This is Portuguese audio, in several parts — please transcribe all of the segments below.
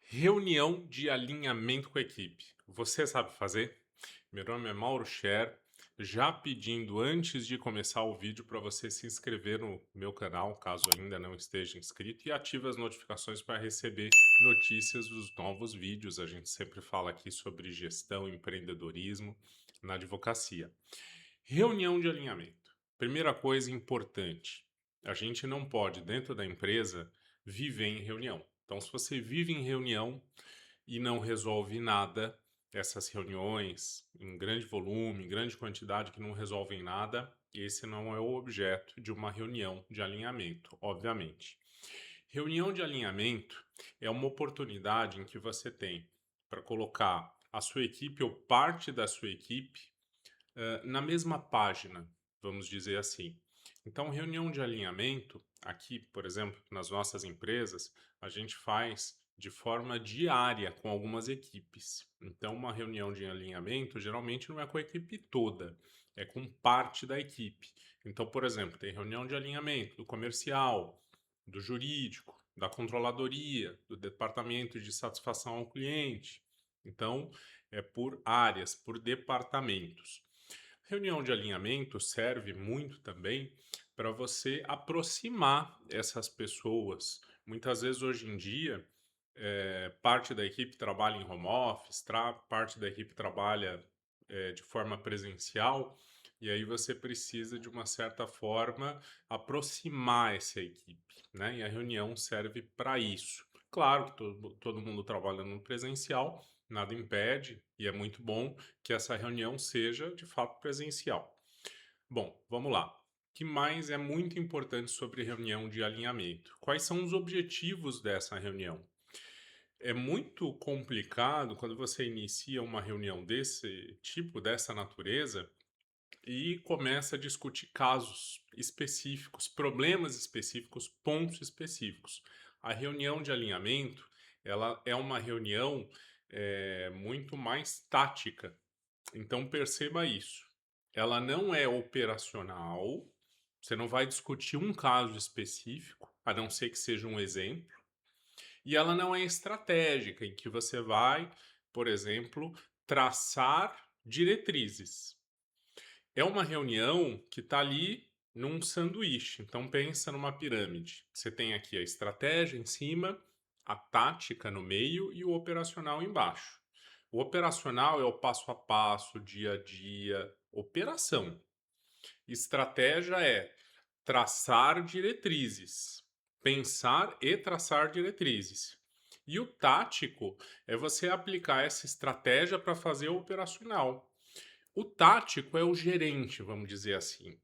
Reunião de alinhamento com a equipe. Você sabe fazer? Meu nome é Mauro Scher. Já pedindo antes de começar o vídeo para você se inscrever no meu canal, caso ainda não esteja inscrito, e ative as notificações para receber notícias dos novos vídeos. A gente sempre fala aqui sobre gestão, empreendedorismo na advocacia. Reunião de alinhamento. Primeira coisa importante: a gente não pode, dentro da empresa, viver em reunião. Então, se você vive em reunião e não resolve nada, essas reuniões em grande volume, em grande quantidade que não resolvem nada, esse não é o objeto de uma reunião de alinhamento, obviamente. Reunião de alinhamento é uma oportunidade em que você tem para colocar a sua equipe ou parte da sua equipe na mesma página, vamos dizer assim. Então, reunião de alinhamento, aqui, por exemplo, nas nossas empresas, a gente faz de forma diária com algumas equipes. Então, uma reunião de alinhamento geralmente não é com a equipe toda, é com parte da equipe. Então, por exemplo, tem reunião de alinhamento do comercial, do jurídico, da controladoria, do departamento de satisfação ao cliente. Então, é por áreas, por departamentos. Reunião de alinhamento serve muito também para você aproximar essas pessoas. Muitas vezes hoje em dia, parte da equipe trabalha em home office, parte da equipe trabalha de forma presencial, e aí você precisa, de uma certa forma, aproximar essa equipe, né? E a reunião serve para isso. Claro que todo mundo trabalha no presencial, nada impede, e é muito bom que essa reunião seja de fato presencial. Bom, vamos lá. O que mais é muito importante sobre reunião de alinhamento? Quais são os objetivos dessa reunião? É muito complicado quando você inicia uma reunião desse tipo, dessa natureza, e começa a discutir casos específicos, problemas específicos, pontos específicos. A reunião de alinhamento, ela é uma reunião muito mais tática. Então perceba isso. Ela não é operacional. Você não vai discutir um caso específico, a não ser que seja um exemplo. E ela não é estratégica, em que você vai, por exemplo, traçar diretrizes. É uma reunião que está ali num sanduíche. Então pensa numa pirâmide. Você tem aqui a estratégia em cima, a tática no meio e o operacional embaixo. O operacional é o passo a passo, dia a dia, operação. Estratégia é traçar diretrizes, pensar e traçar diretrizes. E o tático é você aplicar essa estratégia para fazer o operacional. O tático é o gerente, vamos dizer assim.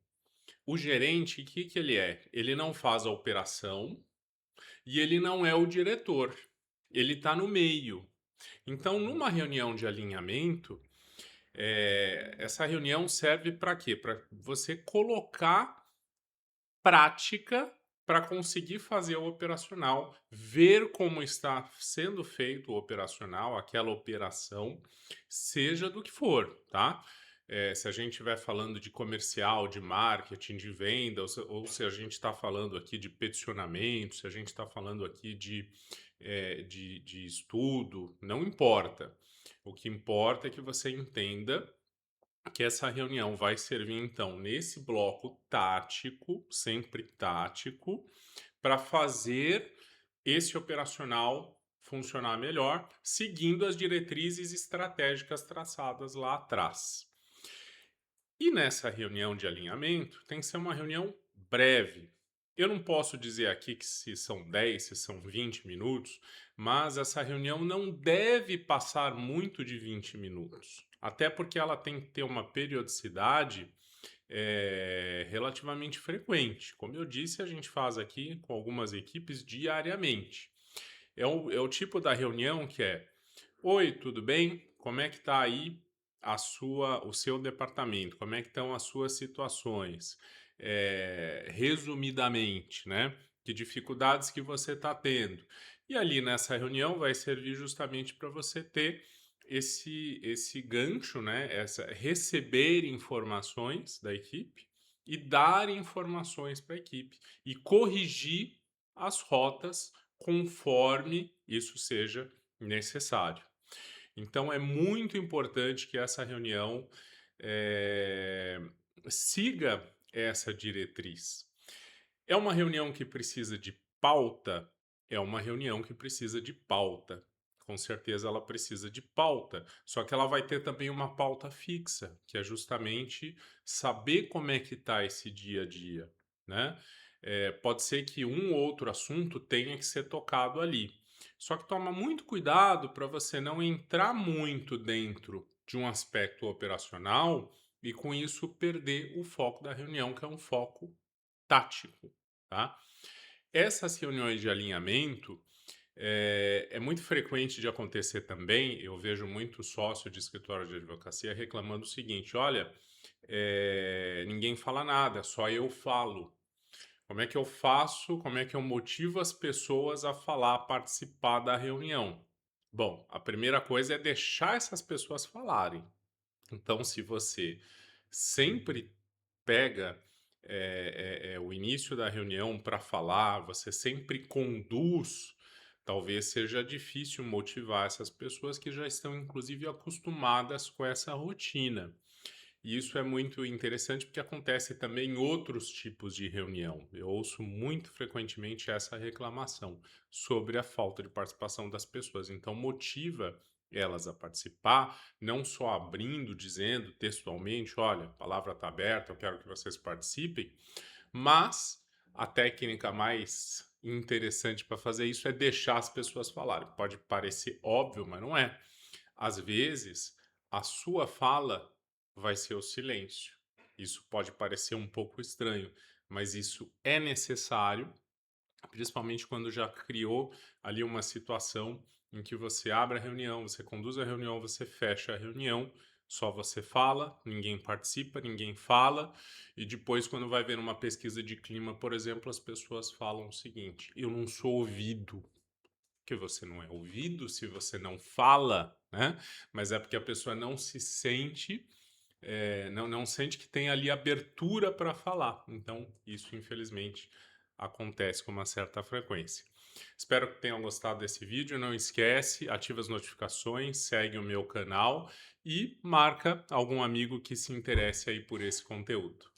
O gerente, o que ele é? Ele não faz a operação e ele não é o diretor. Ele está no meio. Então, numa reunião de alinhamento, essa reunião serve para quê? Para você colocar prática para conseguir fazer o operacional, ver como está sendo feito o operacional, aquela operação, seja do que for, tá? Se a gente estiver falando de comercial, de marketing, de venda, ou se a gente está falando aqui de peticionamento, se a gente está falando aqui de estudo, não importa. O que importa é que você entenda que essa reunião vai servir então nesse bloco tático, sempre tático, para fazer esse operacional funcionar melhor, seguindo as diretrizes estratégicas traçadas lá atrás. E nessa reunião de alinhamento tem que ser uma reunião breve. Eu não posso dizer aqui que se são 10, se são 20 minutos, mas essa reunião não deve passar muito de 20 minutos. Até porque ela tem que ter uma periodicidade relativamente frequente. Como eu disse, a gente faz aqui com algumas equipes diariamente. É o tipo da reunião que é: oi, tudo bem? Como é que está aí o seu departamento? Como é que estão as suas situações? Resumidamente, né? Que dificuldades que você está tendo? E ali nessa reunião vai servir justamente para você ter esse gancho, né? Receber informações da equipe e dar informações para a equipe e corrigir as rotas conforme isso seja necessário. Então é muito importante que essa reunião eh, siga essa diretriz. É uma reunião que precisa de pauta? É uma reunião que precisa de pauta. Com certeza ela precisa de pauta, só que ela vai ter também uma pauta fixa, que é justamente saber como é que está esse dia a dia, né? Pode ser que um ou outro assunto tenha que ser tocado ali. Só que toma muito cuidado para você não entrar muito dentro de um aspecto operacional e com isso perder o foco da reunião, que é um foco tático, tá? Essas reuniões de alinhamento é muito frequente de acontecer também. Eu vejo muito sócio de escritório de advocacia reclamando o seguinte: olha, ninguém fala nada, só eu falo. Como é que eu faço? Como é que eu motivo as pessoas a falar, a participar da reunião? Bom, a primeira coisa é deixar essas pessoas falarem. Então, se você sempre pega o início da reunião para falar, você sempre conduz, talvez seja difícil motivar essas pessoas que já estão, inclusive, acostumadas com essa rotina. E isso é muito interessante porque acontece também em outros tipos de reunião. Eu ouço muito frequentemente essa reclamação sobre a falta de participação das pessoas. Então, motiva elas a participar, não só abrindo, dizendo textualmente: olha, a palavra está aberta, eu quero que vocês participem, mas a técnica mais interessante para fazer isso é deixar as pessoas falarem. Pode parecer óbvio, mas não é. Às vezes, a sua fala vai ser o silêncio. Isso pode parecer um pouco estranho, mas isso é necessário, principalmente quando já criou ali uma situação em que você abre a reunião, você conduz a reunião, você fecha a reunião, só você fala, ninguém participa, ninguém fala, e depois, quando vai ver uma pesquisa de clima, por exemplo, as pessoas falam o seguinte: eu não sou ouvido. Que você não é ouvido se você não fala, né? Mas é porque a pessoa não se sente, não sente que tem ali abertura para falar. Então, isso infelizmente acontece com uma certa frequência. Espero que tenham gostado desse vídeo. Não esquece, ativa as notificações, segue o meu canal e marca algum amigo que se interesse aí por esse conteúdo.